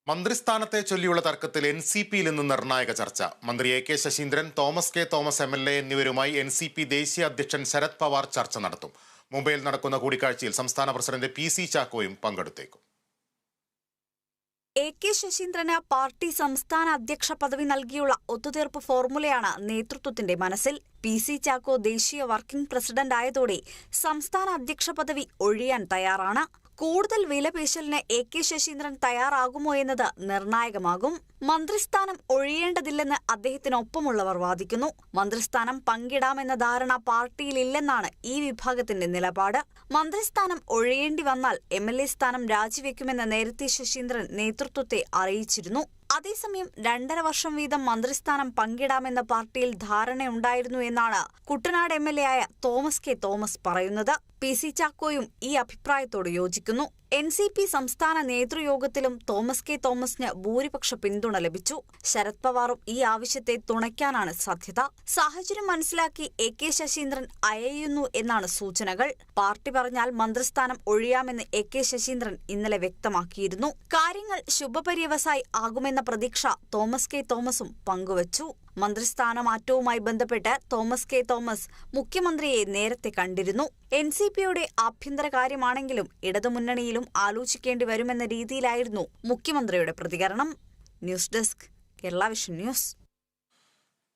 മന്ത്രിസ്ഥാനത്തെ ചൊല്ലിയുള്ള തർക്കത്തിൽ എൻസിപിയിൽ നിന്ന് നിർണായക ചർച്ച. മന്ത്രി A K Saseendran, Thomas K Thomas MLA എന്നിവരുമായി എൻസിപി ദേശീയ അധ്യക്ഷൻ ശരത് പവാർ ചർച്ച നടത്തും. മുംബൈയിൽ നടക്കുന്ന കൂടിക്കാഴ്ചയിൽ സംസ്ഥാന പ്രസിഡന്റ് PC ചാക്കോയും പങ്കെടുത്തേക്കും. എ കെ ശശീന്ദ്രന് പാർട്ടി സംസ്ഥാന അധ്യക്ഷ പദവി നൽകിയുള്ള ഒത്തുതീർപ്പ് ഫോർമുലയാണ് നേതൃത്വത്തിന്റെ മനസ്സിൽ. PC ചാക്കോ ദേശീയ വർക്കിംഗ് പ്രസിഡന്റ് ആയതോടെ സംസ്ഥാന അധ്യക്ഷ പദവി ഒഴിയാൻ തയ്യാറാണ്. കൂടുതൽ വിലപേശലിന് എ കെ ശശീന്ദ്രൻ തയ്യാറാകുമോ എന്നത് നിർണായകമാകും. മന്ത്രിസ്ഥാനം ഒഴിയേണ്ടതില്ലെന്ന് അദ്ദേഹത്തിനൊപ്പമുള്ളവർ വാദിക്കുന്നു. മന്ത്രിസ്ഥാനം പങ്കിടാമെന്ന ധാരണ പാർട്ടിയിലില്ലെന്നാണ് ഈ വിഭാഗത്തിന്റെ നിലപാട്. മന്ത്രിസ്ഥാനം ഒഴിയേണ്ടി വന്നാൽ MLA സ്ഥാനം രാജിവെക്കുമെന്ന് നേരത്തെ ശശീന്ദ്രൻ നേതൃത്വത്തെ അറിയിച്ചിരുന്നു. അതേസമയം 2.5 വർഷം വീതം മന്ത്രിസ്ഥാനം പങ്കിടാമെന്ന പാർട്ടിയിൽ ധാരണയുണ്ടായിരുന്നു എന്നാണ് കുട്ടനാട് MLA ആയ തോമസ് കെ തോമസ് പറയുന്നത്. PC ചാക്കോയും ഈ അഭിപ്രായത്തോട് യോജിക്കുന്നു. NCP സംസ്ഥാന നേതൃയോഗത്തിലും തോമസ് കെ തോമസിന് ഭൂരിപക്ഷ പിന്തുണ ലഭിച്ചു. ശരത് പവാറും ഈ ആവശ്യത്തെ തുണയ്ക്കാനാണ് സാധ്യത. സാഹചര്യം മനസ്സിലാക്കി എ കെ ശശീന്ദ്രൻ അയയുന്നു എന്നാണ് സൂചനകൾ. പാർട്ടി പറഞ്ഞാൽ മന്ത്രിസ്ഥാനം ഒഴിയാമെന്ന് എ കെ ശശീന്ദ്രൻ ഇന്നലെ വ്യക്തമാക്കിയിരുന്നു. കാര്യങ്ങൾ ശുഭപര്യവസായി ആകുമെന്ന പ്രതീക്ഷ തോമസ് കെ തോമസും പങ്കുവച്ചു. മന്ത്രിസ്ഥാനമാറ്റവുമായി ബന്ധപ്പെട്ട് തോമസ് കെ തോമസ് മുഖ്യമന്ത്രിയെ നേരത്തെ കണ്ടിരുന്നു. NCPയുടെ ആഭ്യന്തര കാര്യമാണെങ്കിലും ഇടതുമുന്നണിയിലും ആലോചിക്കേണ്ടി വരുമെന്ന രീതിയിലായിരുന്നു മുഖ്യമന്ത്രിയുടെ പ്രതികരണം. News desk, Kerala vision news.